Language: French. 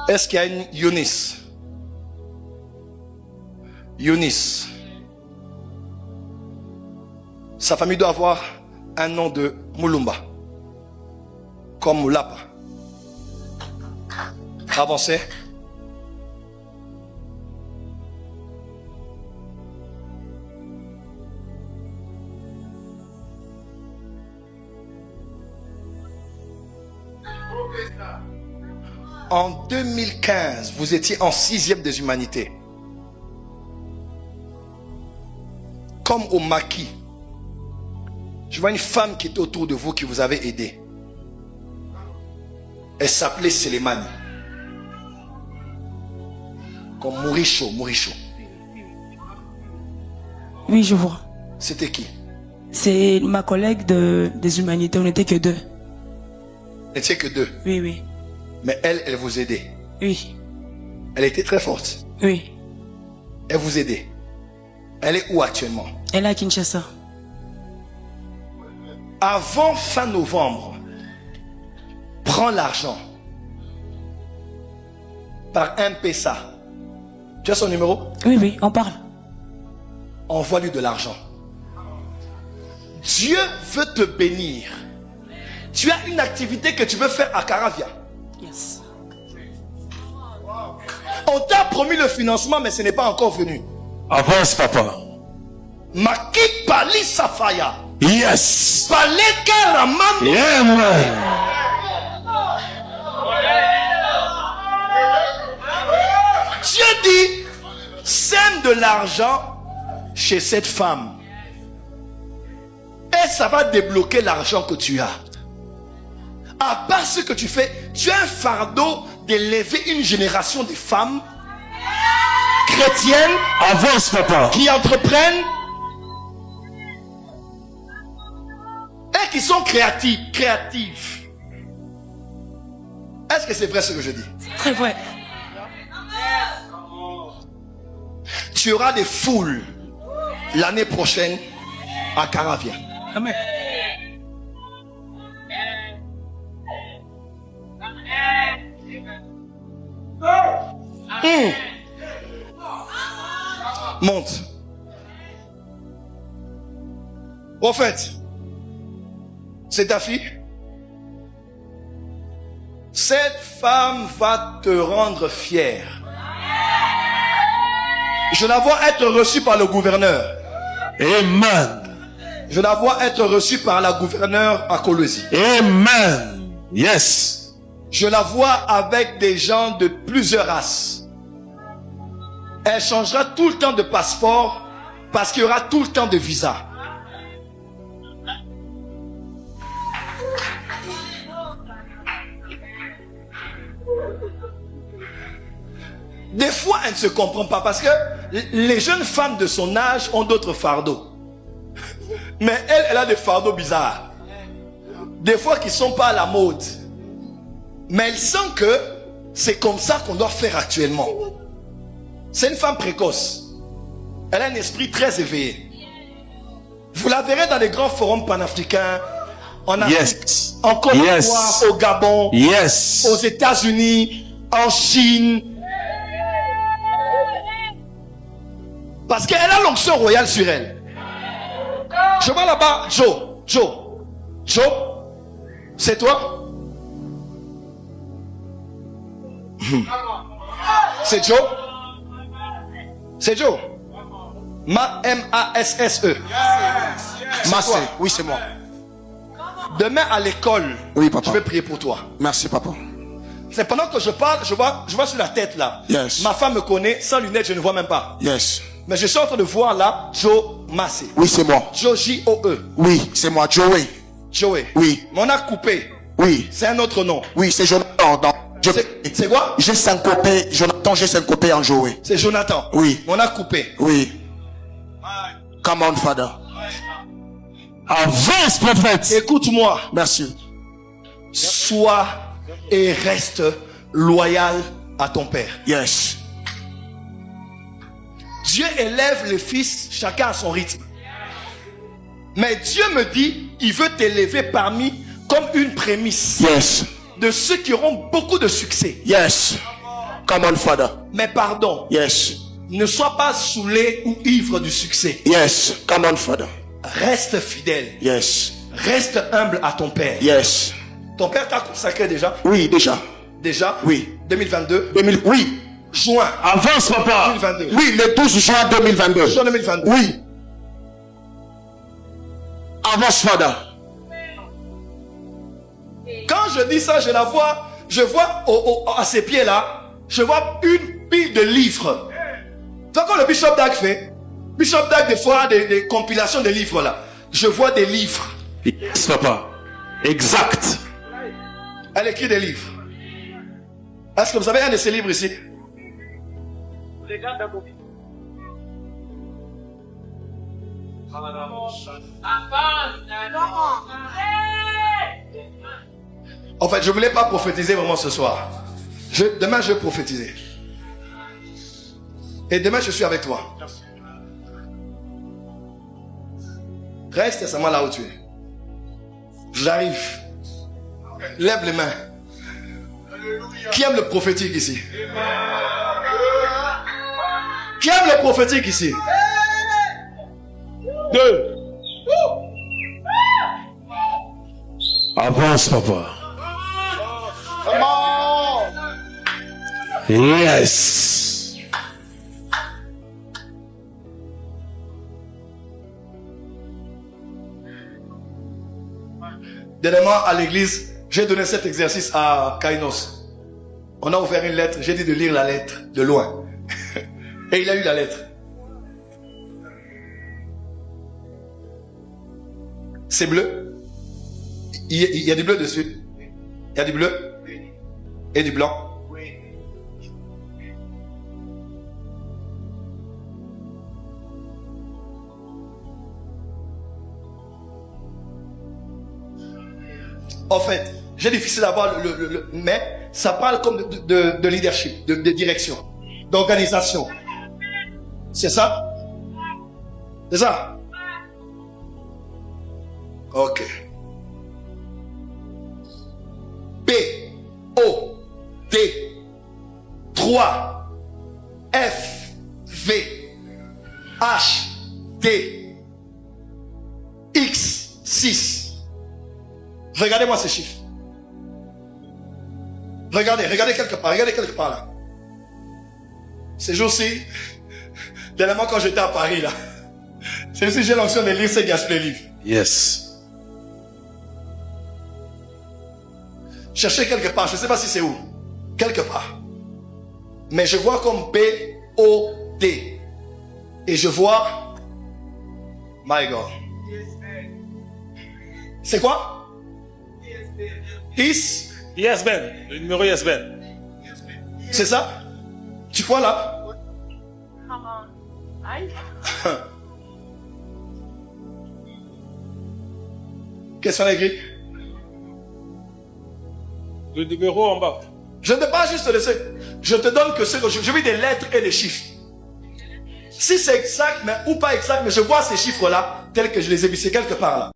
Est-ce qu'il y a une Younis? Younis. Sa famille doit avoir un nom de Moulumba. Comme Moulapa. Avancez. En 2015, vous étiez en 6e des humanités. Comme au maquis. Je vois une femme qui était autour de vous qui vous avait aidé. Elle s'appelait Selemani. Comme Mouricho. Oui, je vois. C'était qui? C'est ma collègue des humanités, on n'était que deux. Elle n'était que deux. Oui, oui. Mais elle vous aidait. Oui. Elle était très forte. Oui. Elle vous aidait. Elle est où actuellement? Elle est à Kinshasa. Avant fin novembre, prends l'argent par M-Pesa. Tu as son numéro? Oui, oui, on parle. Envoie-lui de l'argent. Dieu veut te bénir. Tu as une activité que tu veux faire à Caravia. Yes. On t'a promis le financement, mais ce n'est pas encore venu. Avance, papa. Maki Pali Safaya. Yes. Paleka Raman. Yeah, man. Dieu dit, sème de l'argent chez cette femme. Et ça va débloquer l'argent que tu as. À part ce que tu fais, tu as un fardeau d'élever une génération de femmes chrétiennes. Avance, papa. Qui entreprennent et qui sont créatives. Est-ce que c'est vrai ce que je dis? Très vrai. Tu auras des foules l'année prochaine à Caravia. Amen. Monte. Prophète, c'est ta fille? Cette femme va te rendre fier. Je la vois être reçue par le gouverneur. Amen. Je la vois être reçue par la gouverneure à Colosie. Amen. Yes. Je la vois avec des gens de plusieurs races. Elle changera tout le temps de passeport parce qu'il y aura tout le temps de visa. Des fois, elle ne se comprend pas parce que les jeunes femmes de son âge ont d'autres fardeaux. Mais elle a des fardeaux bizarres. Des fois qui ne sont pas à la mode. Mais elle sent que c'est comme ça qu'on doit faire actuellement. C'est une femme précoce. Elle a un esprit très éveillé. Vous la verrez dans les grands forums panafricains, en Afrique, Yes. en Côte d'Ivoire, Yes. au Gabon, Yes. aux États-Unis, en Chine. Parce qu'elle a l'onction royale sur elle. Je vois là-bas, Joe, c'est toi? C'est Joe? C'est Joe? M-A-S-S-E. Massé. Oui, c'est moi. Demain à l'école, Oui, papa. je vais prier pour toi. Merci, papa. C'est pendant que je parle, je vois sur la tête là. Yes. Ma femme me connaît, sans lunettes, je ne vois même pas. Yes. Mais je suis en train de voir là, Joe Massé. Oui, c'est moi. Joe J-O-E. Oui, c'est moi. Joey. Joey. Oui. Mais on a coupé. Oui. C'est un autre nom. Oui, c'est Jonathan. C'est quoi? J'ai syncopé. Jonathan, j'ai syncopé en Joey. C'est Jonathan. Oui. Mais on a coupé. Oui. Come on, Father. Avance, prophète. Écoute-moi. Merci. Sois et reste loyal à ton père. Yes. Dieu élève les fils, chacun à son rythme. Mais Dieu me dit, il veut t'élever parmi comme une prémisse Yes. de ceux qui auront beaucoup de succès. Yes. Come on, Father. Mais pardon, Yes. ne sois pas saoulé ou ivre du succès. Yes. Come on, Father. Reste fidèle. Yes. Reste humble à ton père. Yes. Ton père t'a consacré déjà? Oui, déjà. Déjà? Oui. 2022? 2000, oui. Juin Avance, papa. 2022. Oui, le 12 juin 2022. Juin 2022. Oui. Avance, Father. Quand je dis ça, je la vois, je vois à ses pieds là, je vois une pile de livres. Tu vois quand le Bishop Dag fait? Bishop Dag des fois des compilations de livres là. Je vois des livres. Yes, papa. Exact. Elle écrit des livres. Est-ce que vous avez un de ces livres ici? En fait, je voulais pas prophétiser vraiment ce soir. Demain, je vais prophétiser. Et demain, je suis avec toi. Reste seulement là où tu es. J'arrive. Lève les mains. Qui aime le prophétique ici? Qui aime le prophétique ici? 2. Avance, papa. Yes. Dernièrement, à l'église, j'ai donné cet exercice à Kainos. On a ouvert une lettre, j'ai dit de lire la lettre de loin. Et il a eu la lettre. C'est bleu. Il y a du bleu dessus. Il y a du bleu et du blanc. En fait, j'ai difficile d'avoir mais ça parle comme de leadership, de direction, d'organisation. C'est ça? C'est ça? Ok. P, O, D, 3, F, V, H, D, X, 6. Regardez-moi ces chiffres. Regardez quelque part là. Ces jours-ci, dernièrement quand j'étais à Paris là, c'est aussi j'ai l'onction de lire ces gaspillés livres. Yes. Cherchez quelque part, je ne sais pas si c'est où. Quelque part. Mais je vois comme P-O-D. Et je vois... My God. C'est quoi? Is. Yes, Ben. Le numéro Yes, Ben. C'est ça? Tu vois là? Qu'est-ce qu'on a écrit? Le numéro en bas. Je ne peux pas juste te laisser. Je te donne que ce que je vis des lettres et des chiffres. Si c'est exact, mais ou pas exact, mais je vois ces chiffres-là tels que je les ai vus quelque part là.